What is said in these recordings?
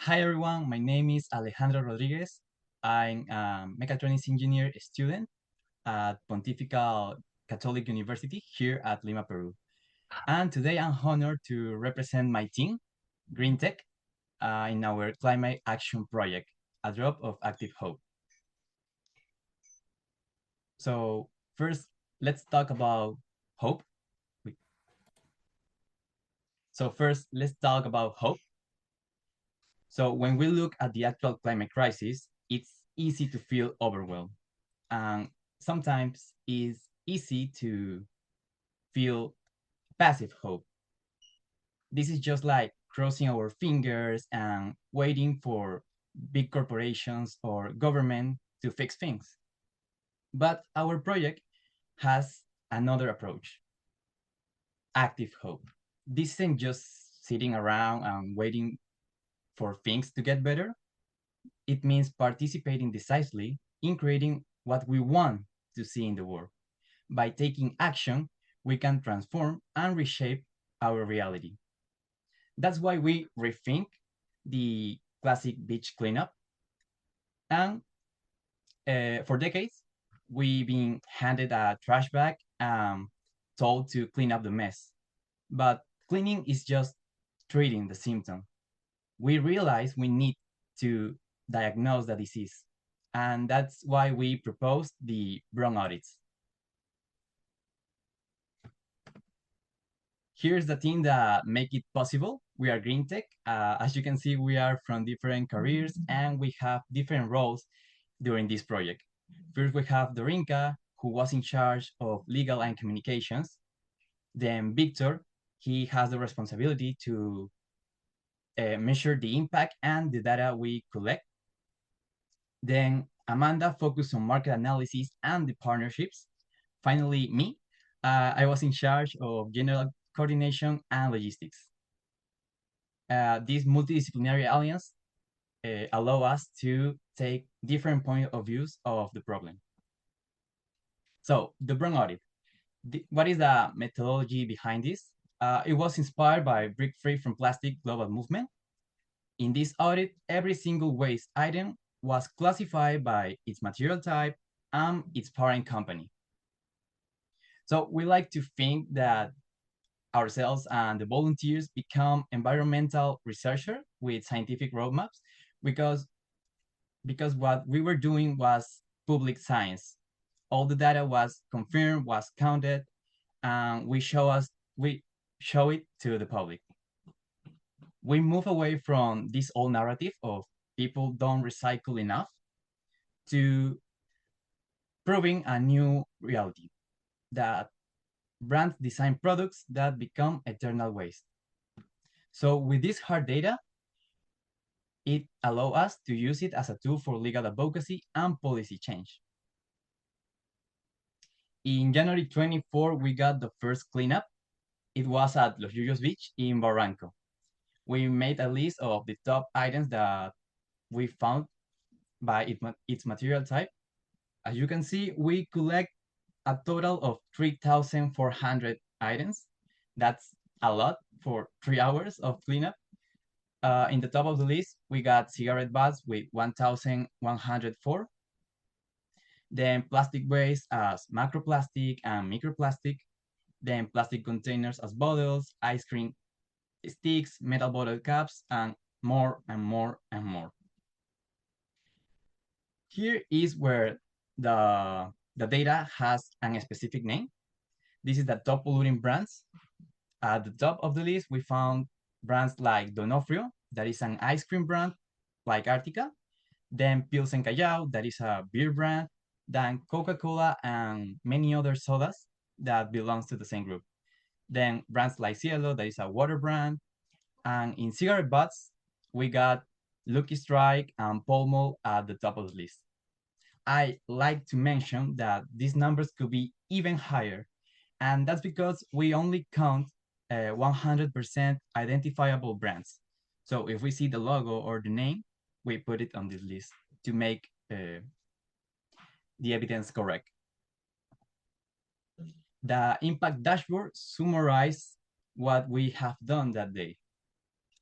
Hi everyone, my name is Alejandro Rodriguez. I'm a mechatronics engineer student at Pontifical Catholic University here at Lima, Peru. And today I'm honored to represent my team, Green Tech, in our climate action project, A Drop of Active Hope. So first, let's talk about hope. So first, let's talk about hope. So when we look at the actual climate crisis, it's easy to feel overwhelmed. And sometimes it's easy to feel passive hope. This is just like crossing our fingers and waiting for big corporations or government to fix things. But our project has another approach, active hope. This isn't just sitting around and waiting for things to get better. It means participating decisively in creating what we want to see in the world. By taking action, we can transform and reshape our reality. That's why we rethink the classic beach cleanup. And for decades, we've been handed a trash bag and told to clean up the mess. But cleaning is just treating the symptom. We realize we need to diagnose the disease. And that's why we proposed the brown audits. Here's the team that make it possible. We are Green Tech. As you can see, we are from different careers and we have different roles during this project. First, we have Dorinka, who was in charge of legal and communications. Then Victor, he has the responsibility to measure the impact and the data we collect. Then Amanda focused on market analysis and the partnerships. Finally, me, I was in charge of general coordination and logistics. This multidisciplinary alliance allow us to take different point of views of the problem. So the Brown audit, what is the methodology behind this? It was inspired by Break Free from Plastic Global Movement. In this audit, every single waste item was classified by its material type and its parent company. So we like to think that ourselves and the volunteers become environmental researchers with scientific roadmaps because what we were doing was public science. All the data was confirmed, was counted, and we show it to the public. We move away from this old narrative of people don't recycle enough to proving a new reality that brands design products that become eternal waste. So with this hard data, it allows us to use it as a tool for legal advocacy and policy change. In January 24, we got the first cleanup. It was at Los Yuyos Beach in Barranco. We made a list of the top items that we found by its material type. As you can see, we collect a total of 3,400 items. That's a lot for 3 hours of cleanup. In the top of the list, we got cigarette butts with 1,104. Then plastic waste as macroplastic and microplastic. Then plastic containers as bottles, ice cream sticks, metal bottle caps, and more and more and more. Here is where the data has a specific name. This is the top polluting brands. At the top of the list, we found brands like Donofrio, that is an ice cream brand, like Artica. Then Pilsen Callao, that is a beer brand. Then Coca-Cola and many other sodas that belongs to the same group. Then brands like Cielo, that is a water brand. And in cigarette butts, we got Lucky Strike and Pall Mall at the top of the list. I like to mention that these numbers could be even higher, and that's because we only count 100% identifiable brands. So if we see the logo or the name, we put it on this list to make the evidence correct. The impact dashboard summarizes what we have done that day.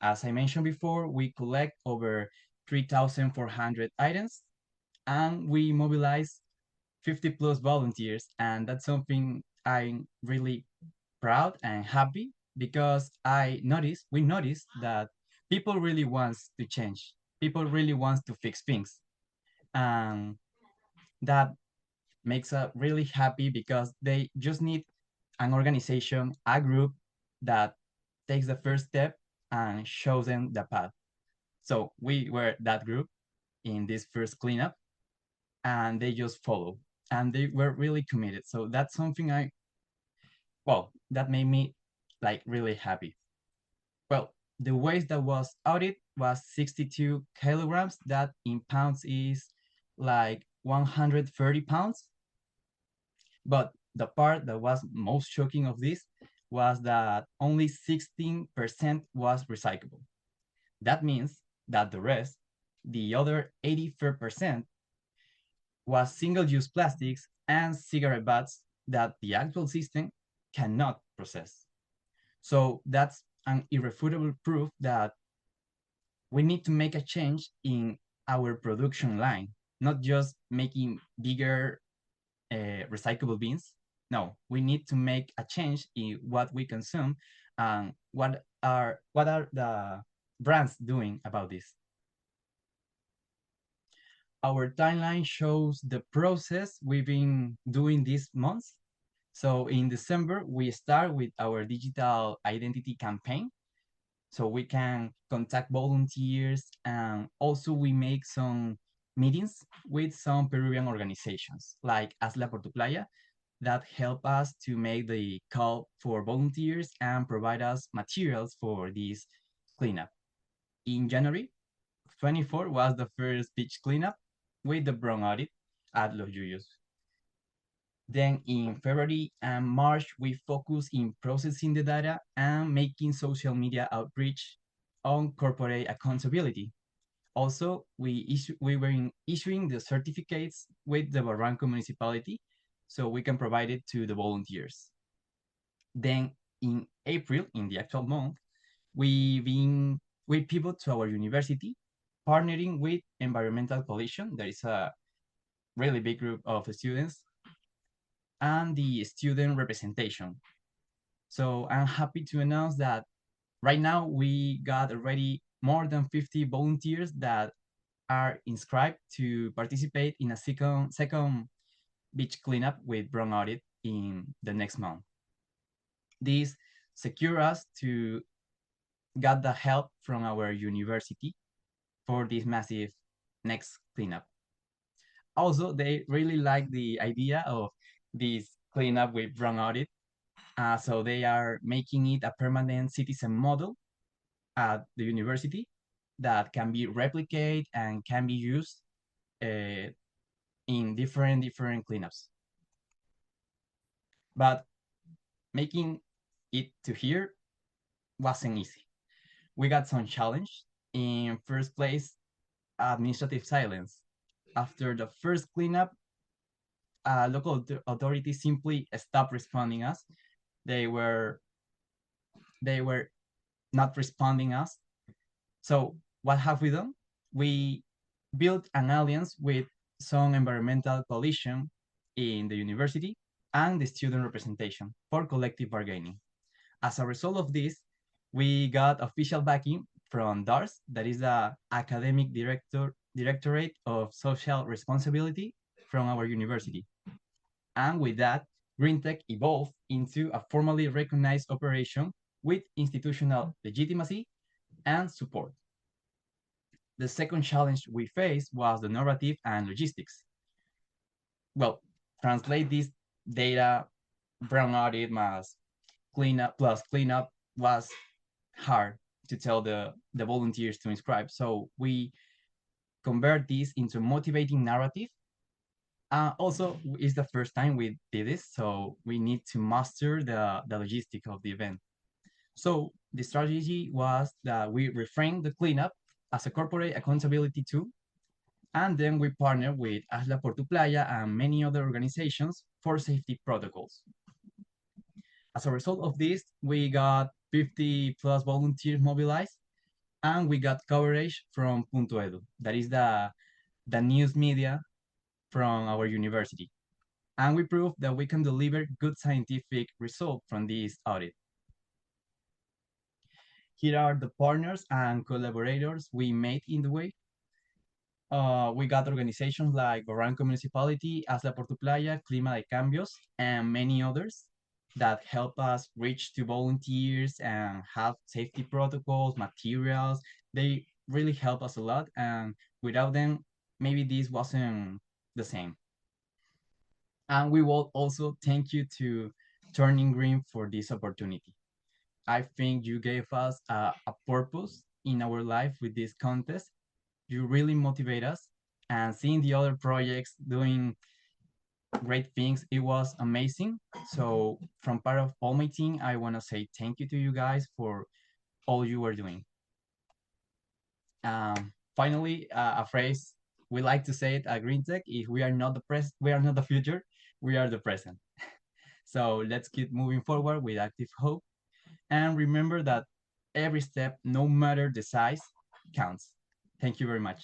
As I mentioned before, we collect over 3,400 items and we mobilize 50 plus volunteers. And that's something I'm really proud and happy because we noticed that people really wants to change. People really wants to fix things. And that makes us really happy because they just need an organization, a group that takes the first step and shows them the path. So we were that group in this first cleanup and they just follow and they were really committed. So that's something that made me like really happy. Well, the waste that was outed was 62 kilograms. That in pounds is like 130 pounds. But the part that was most shocking of this was that only 16% was recyclable. That means that the rest, the other 84%, was single-use plastics and cigarette butts that the actual system cannot process. So that's an irrefutable proof that we need to make a change in our production line, not just making bigger recyclable bins. No, we need to make a change in what we consume and what are the brands doing about this. Our timeline shows the process we've been doing these months. So in December, we start with our digital identity campaign. So we can contact volunteers and also we make some meetings with some Peruvian organizations like Hazla por tu Playa that help us to make the call for volunteers and provide us materials for this cleanup. In January 24 was the first beach cleanup with the brown audit at Los Yuyos. Then in February and March, we focus in processing the data and making social media outreach on corporate accountability. Also, we were issuing the certificates with the Barranco municipality so we can provide it to the volunteers. Then in April, in the actual month, we pivot to our university, partnering with Environmental Coalition. There is a really big group of students and the student representation. So I'm happy to announce that right now we got already more than 50 volunteers that are inscribed to participate in a second beach cleanup with brown audit in the next month. This secure us to get the help from our university for this massive next cleanup. Also, they really like the idea of this cleanup with brown audit. So they are making it a permanent citizen model at the university that can be replicated and can be used in different cleanups. But making it to here wasn't easy. We got some challenge. In first place, administrative silence. After the first cleanup, local authorities simply stopped responding us. They were not responding us. So what have we done? We built an alliance with some environmental coalition in the university and the student representation for collective bargaining. As a result of this, we got official backing from DARS, that is the Academic Directorate of Social Responsibility from our university. And with that, GreenTech evolved into a formally recognized operation with institutional legitimacy and support. The second challenge we faced was the narrative and logistics. Well, translate this data, brown audit plus cleanup was hard to tell the volunteers to inscribe. So we convert this into motivating narrative. Also, it's the first time we did this, so we need to master the logistic of the event. So the strategy was that we reframe the cleanup as a corporate accountability tool, and then we partner with Hazla por tu Playa and many other organizations for safety protocols. As a result of this, we got 50 plus volunteers mobilized, And we got coverage from Punto Edu, that is the news media from our university. And we proved that we can deliver good scientific results from this audit. Here are the partners and collaborators we made in the way. We got organizations like Barranco Municipality, Hazla por tu Playa, Clima de Cambios, and many others that help us reach to volunteers and have safety protocols, materials. They really help us a lot, and without them, maybe this wasn't the same. And we will also thank you to Turning Green for this opportunity. I think you gave us a purpose in our life with this contest. You really motivate us, and seeing the other projects doing great things, it was amazing. So from part of all my team, I want to say thank you to you guys for all you are doing. Finally, a phrase we like to say it at Green Tech: if we are not the we are not the future, we are the present. So let's keep moving forward with active hope, and remember that every step, no matter the size, counts. Thank you very much.